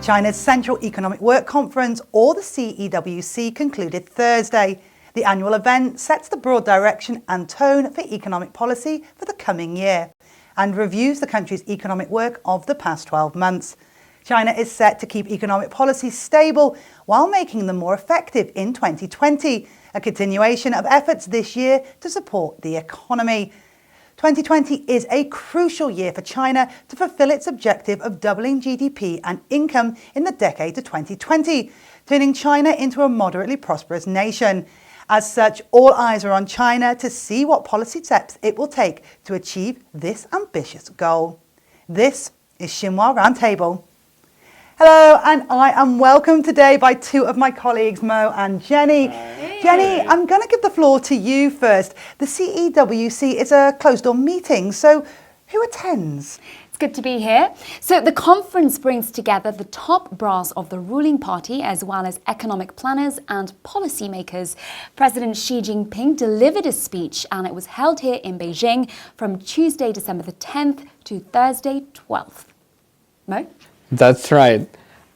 China's Central Economic Work Conference, or the CEWC, concluded Thursday. The annual event sets the broad direction and tone for economic policy for the coming year and reviews the country's economic work of the past 12 months. China is set to keep economic policies stable while making them more effective in 2020, a continuation of efforts this year to support the economy. 2020 is a crucial year for China to fulfill its objective of doubling GDP and income in the decade to 2020, turning China into a moderately prosperous nation. As such, all eyes are on China to see what policy steps it will take to achieve this ambitious goal. This is Xinhua Roundtable. Hello, and I am welcomed today by two of my colleagues, Mo and Jenny. Hey. Jenny, I'm going to give the floor to you first. The CEWC is a closed-door meeting, so who attends? It's good to be here. So the conference brings together the top brass of the ruling party as well as economic planners and policymakers. President Xi Jinping delivered a speech and it was held here in Beijing from Tuesday, December the 10th to Thursday, 12th. Mo? That's right.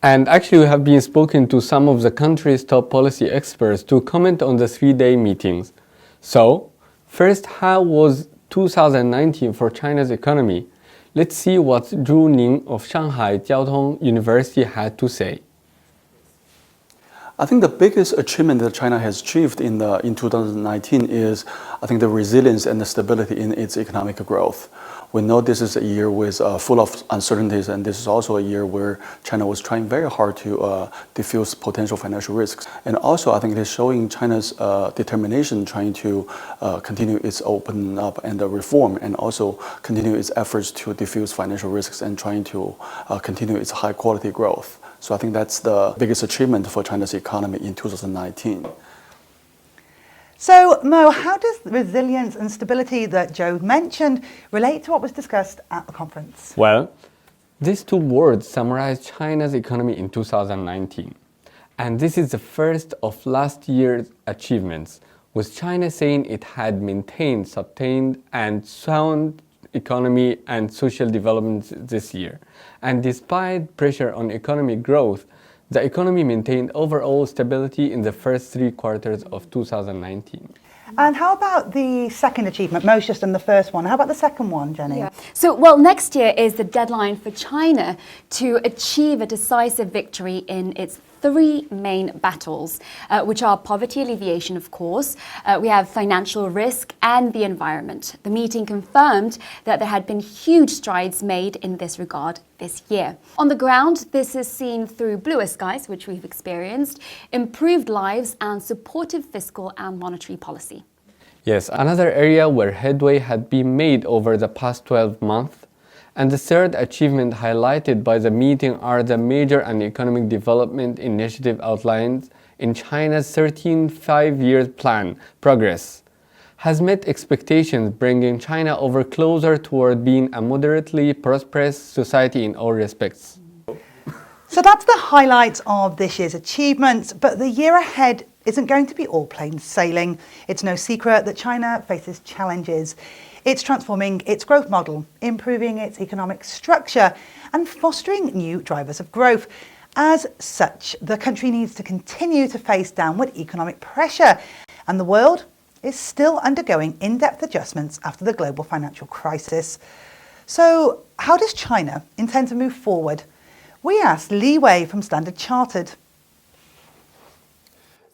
And actually, we have been spoken to some of the country's top policy experts to comment on the 3-day meetings. So, first, how was 2019 for China's economy? Let's see what Zhu Ning of Shanghai Jiaotong University had to say. I think the biggest achievement that China has achieved in 2019 is, I think, the resilience and the stability in its economic growth. We know this is a year with full of uncertainties, and this is also a year where China was trying very hard to diffuse potential financial risks. And also, I think it is showing China's determination trying to continue its open up and reform, and also continue its efforts to diffuse financial risks and trying to continue its high quality growth. So I think that's the biggest achievement for China's economy in 2019. So, Mo, how does resilience and stability that Joe mentioned relate to what was discussed at the conference? Well, these two words summarize China's economy in 2019. And this is the first of last year's achievements, with China saying it had maintained, sustained, and sound economy and social development this year. And despite pressure on economic growth, the economy maintained overall stability in the first 3 quarters of 2019. And how about the second achievement? Mo's just done the first one. How about the second one, Jenny? Yeah. So, well, next year is the deadline for China to achieve a decisive victory in its 3 main battles, which are poverty alleviation, of course, we have financial risk and the environment. The meeting confirmed that there had been huge strides made in this regard this year. On the ground, this is seen through bluer skies, which we've experienced, improved lives and supportive fiscal and monetary policy. Yes, another area where headway had been made over the past 12 months. And the third achievement highlighted by the meeting are the major and economic development initiative outlined in China's 13th five-year plan, Progress, has met expectations, bringing China over closer toward being a moderately prosperous society in all respects. So that's the highlights of this year's achievements, but the year ahead isn't going to be all plain sailing. It's no secret that China faces challenges. It's transforming its growth model, improving its economic structure, and fostering new drivers of growth. As such, the country needs to continue to face downward economic pressure, and the world is still undergoing in-depth adjustments after the global financial crisis. So, how does China intend to move forward? We asked Li Wei from Standard Chartered.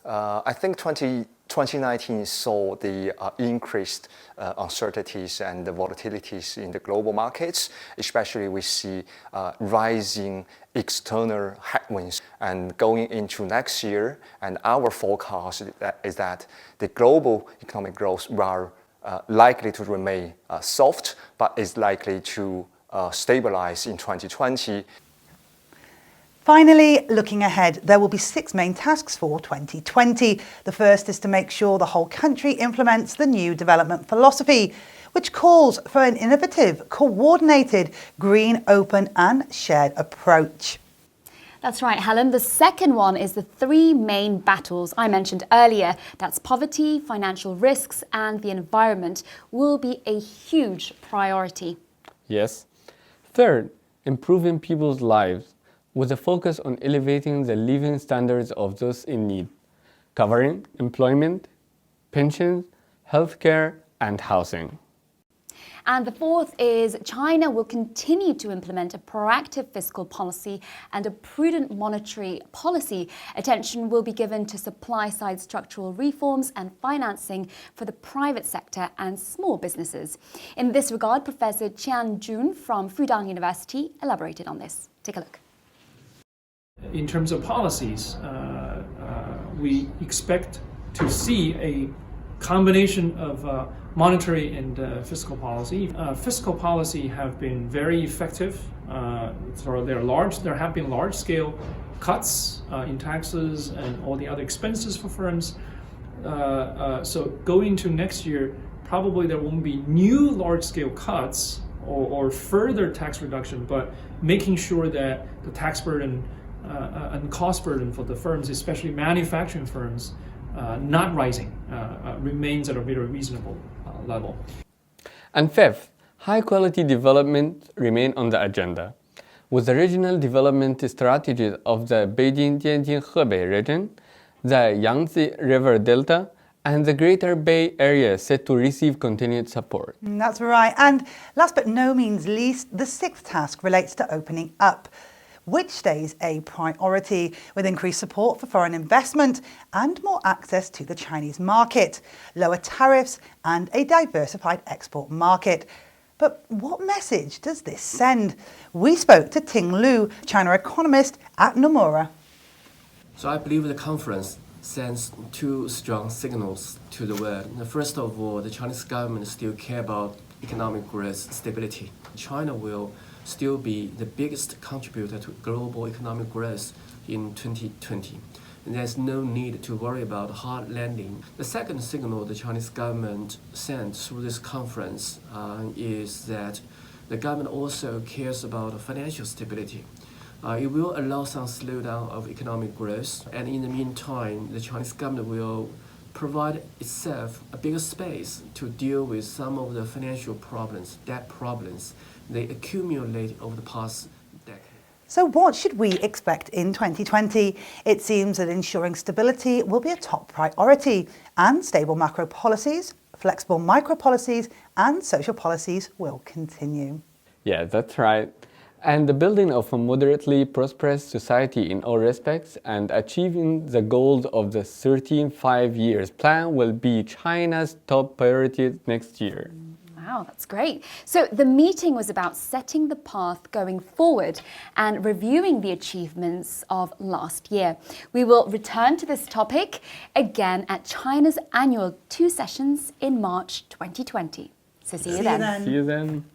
I think 2019 saw the increased uncertainties and the volatilities in the global markets. Especially we see rising external headwinds. And going into next year, and our forecast is that the global economic growth will likely to remain soft, but is likely to stabilize in 2020. Finally, looking ahead, there will be 6 main tasks for 2020. The first is to make sure the whole country implements the new development philosophy, which calls for an innovative, coordinated, green, open and shared approach. That's right, Helen. The second one is the 3 main battles I mentioned earlier. That's poverty, financial risks and the environment will be a huge priority. Yes. Third, improving people's lives. with a focus on elevating the living standards of those in need, covering employment, pensions, healthcare, and housing. And the fourth is China will continue to implement a proactive fiscal policy and a prudent monetary policy. Attention will be given to supply-side structural reforms and financing for the private sector and small businesses. In this regard, Professor Qian Jun from Fudang University elaborated on this. Take a look. In terms of policies, we expect to see a combination of monetary and fiscal policy. Fiscal policy have been very effective. So there have been large-scale cuts in taxes and all the other expenses for firms. So going to next year, probably there won't be new large-scale cuts or further tax reduction, but making sure that the tax burden and cost burden for the firms, especially manufacturing firms, not rising, remains at a very reasonable level. And fifth, high-quality development remain on the agenda. With the regional development strategies of the Beijing-Tianjin-Hebei region, the Yangtze River Delta, and the Greater Bay Area set to receive continued support. That's right. And last but no means least, the sixth task relates to opening up, which stays a priority, with increased support for foreign investment and more access to the Chinese market, lower tariffs and a diversified export market. But what message does this send? We spoke to Ting Lu, China economist at Nomura. So I believe the conference sends two strong signals to the world. First of all, the Chinese government still care about economic growth stability. China will still be the biggest contributor to global economic growth in 2020. And there's no need to worry about hard landing. The second signal the Chinese government sent through this conference is that the government also cares about financial stability. It will allow some slowdown of economic growth, and in the meantime, the Chinese government will provide itself a bigger space to deal with some of the financial problems, debt problems, they accumulate over the past decade. So what should we expect in 2020? It seems that ensuring stability will be a top priority, and stable macro policies, flexible micro policies and social policies will continue. Yeah, that's right. And the building of a moderately prosperous society in all respects and achieving the goals of the 13 5-year plan will be China's top priority next year. Wow, that's great. So the meeting was about setting the path going forward and reviewing the achievements of last year. We will return to this topic again at China's annual 2 sessions in March 2020. So see you then. See you then.